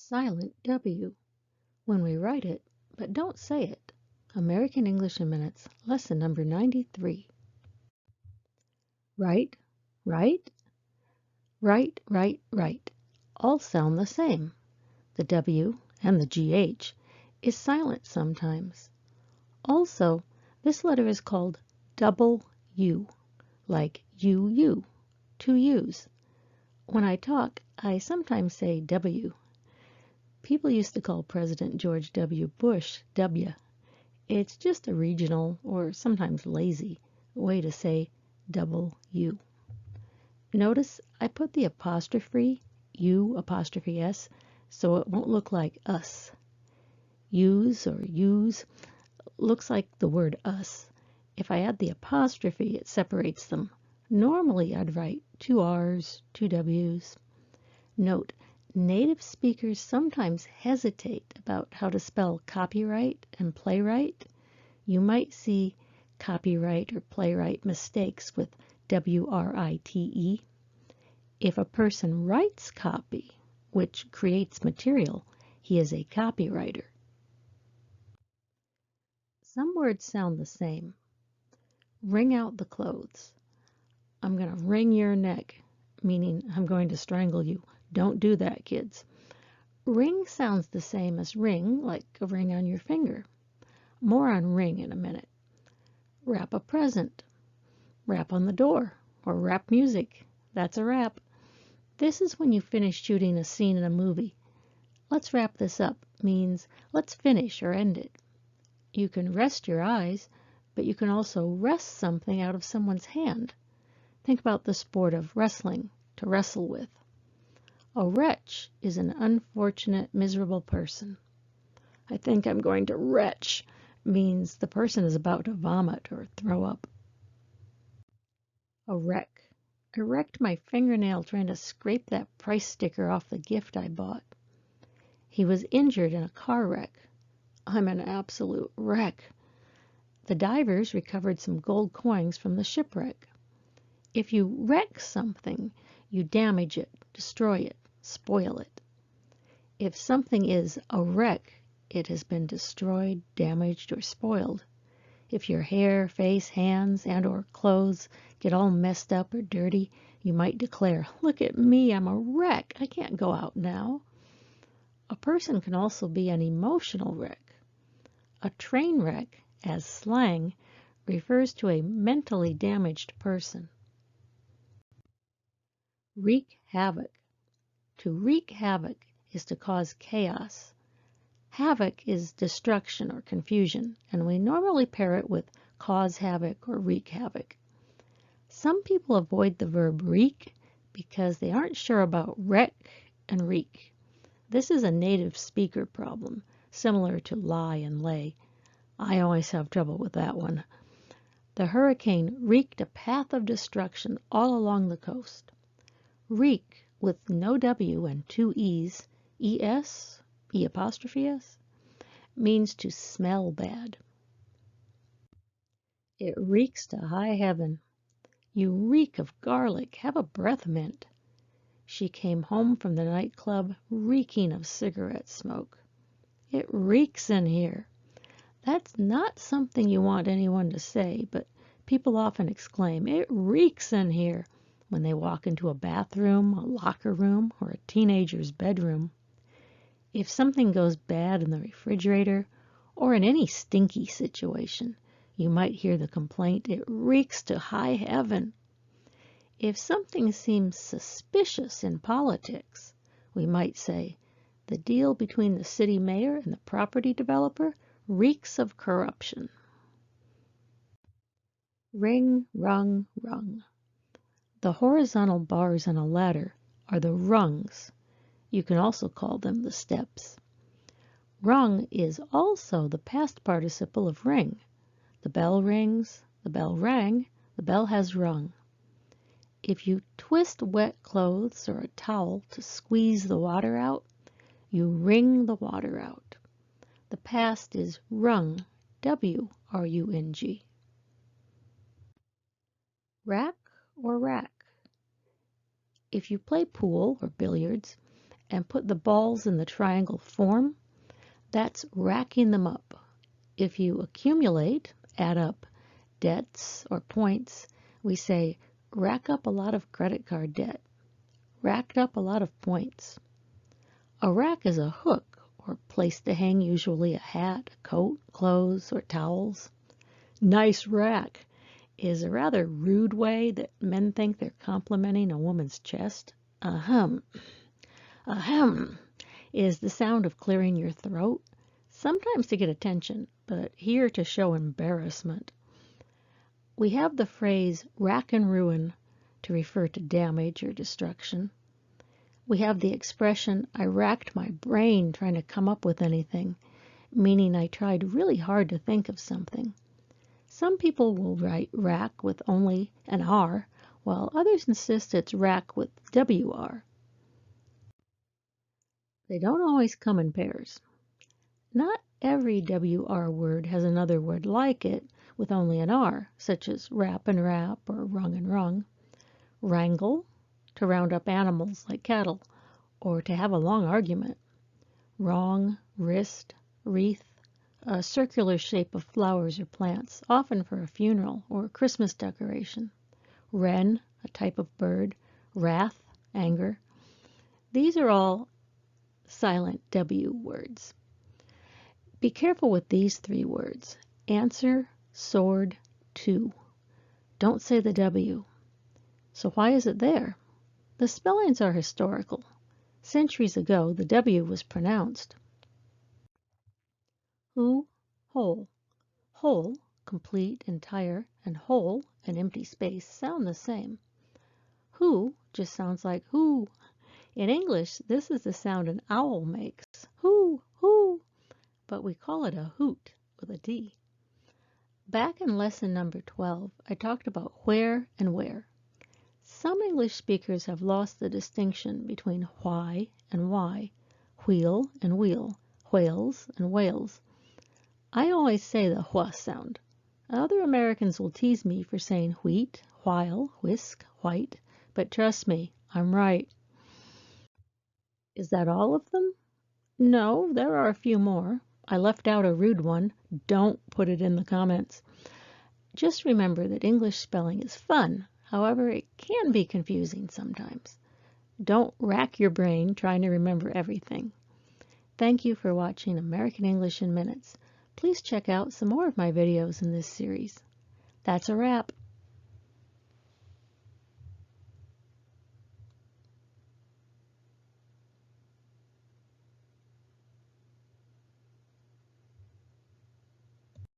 Silent W when we write it, but don't say it. American English in Minutes, lesson number 93. Right, right, right, right, right. All sound the same. The W and the GH is silent sometimes. Also, this letter is called double U, like UU, two U's. When I talk, I sometimes say W. People used to call President George W. Bush W. It's just a regional, or sometimes lazy, way to say double U. Notice I put the apostrophe, U apostrophe S, so it won't look like us. Use or use looks like the word us. If I add the apostrophe, it separates them. Normally I'd write two R's, two W's. Note, native speakers sometimes hesitate about how to spell copyright and playwright. You might see copyright or playwright mistakes with W-R-I-T-E. If a person writes copy, which creates material, he is a copywriter. Some words sound the same. Wring out the clothes. I'm going to wring your neck, meaning I'm going to strangle you. Don't do that, kids. Ring sounds the same as ring, like a ring on your finger. More on ring in a minute. Wrap a present. Rap on the door, or rap music. That's a rap. This is when you finish shooting a scene in a movie. Let's wrap this up means let's finish or end it. You can rest your eyes, but you can also wrest something out of someone's hand. Think about the sport of wrestling, to wrestle with. A wretch is an unfortunate, miserable person. I think I'm going to retch means the person is about to vomit or throw up. A wreck. I wrecked my fingernail trying to scrape that price sticker off the gift I bought. He was injured in a car wreck. I'm an absolute wreck. The divers recovered some gold coins from the shipwreck. If you wreck something, you damage it, destroy it, spoil it. If something is a wreck, it has been destroyed, damaged, or spoiled. If your hair, face, hands, and or clothes get all messed up or dirty, you might declare, "Look at me, I'm a wreck. I can't go out now." A person can also be an emotional wreck. A train wreck, as slang, refers to a mentally damaged person. Wreak havoc. To wreak havoc is to cause chaos. Havoc is destruction or confusion, and we normally pair it with cause havoc or wreak havoc. Some people avoid the verb wreak because they aren't sure about wreck and wreak. This is a native speaker problem, similar to lie and lay. I always have trouble with that one. The hurricane wreaked a path of destruction all along the coast. Wreak, with no W and two E's, E-S, E apostrophe S, means to smell bad. It reeks to high heaven. You reek of garlic. Have a breath mint. She came home from the nightclub reeking of cigarette smoke. It reeks in here. That's not something you want anyone to say, but people often exclaim, "It reeks in here," when they walk into a bathroom, a locker room, or a teenager's bedroom. If something goes bad in the refrigerator, or in any stinky situation, you might hear the complaint, "It reeks to high heaven." If something seems suspicious in politics, we might say, "The deal between the city mayor and the property developer reeks of corruption." Ring, rung, rung. The horizontal bars on a ladder are the rungs. You can also call them the steps. Rung is also the past participle of ring. The bell rings, the bell rang, the bell has rung. If you twist wet clothes or a towel to squeeze the water out, you wring the water out. The past is wrung, W-R-U-N-G. Rack or rack. If you play pool or billiards and put the balls in the triangle form, that's racking them up. If you accumulate, add up debts or points, we say rack up a lot of credit card debt, racked up a lot of points. A rack is a hook or place to hang usually a hat, a coat, clothes, or towels. Nice rack is a rather rude way that men think they're complimenting a woman's chest. Ahem. Ahem is the sound of clearing your throat, sometimes to get attention, but here to show embarrassment. We have the phrase rack and ruin to refer to damage or destruction. We have the expression, I racked my brain trying to come up with anything, meaning I tried really hard to think of something. Some people will write rack with only an R, while others insist it's rack with WR. They don't always come in pairs. Not every WR word has another word like it with only an R, such as rap and rap or rung and rung. Wrangle, to round up animals like cattle, or to have a long argument. Wrong, wrist, wreath, a circular shape of flowers or plants, often for a funeral or a Christmas decoration. Wren, a type of bird. Wrath, anger. These are all silent W words. Be careful with these three words. Answer, sword, to. Don't say the W. So why is it there? The spellings are historical. Centuries ago, the W was pronounced. Who, whole. Whole, complete, entire, and whole, an empty space, sound the same. Who just sounds like who. In English, this is the sound an owl makes. Who, who. But we call it a hoot with a D. Back in lesson number 12, I talked about where and where. Some English speakers have lost the distinction between why and why, wheel and wheel, whales and whales. I always say the wh sound. Other Americans will tease me for saying wheat, while, whisk, white, but trust me, I'm right. Is that all of them? No, there are a few more. I left out a rude one. Don't put it in the comments. Just remember that English spelling is fun. However, it can be confusing sometimes. Don't rack your brain trying to remember everything. Thank you for watching American English in Minutes. Please check out some more of my videos in this series. That's a wrap.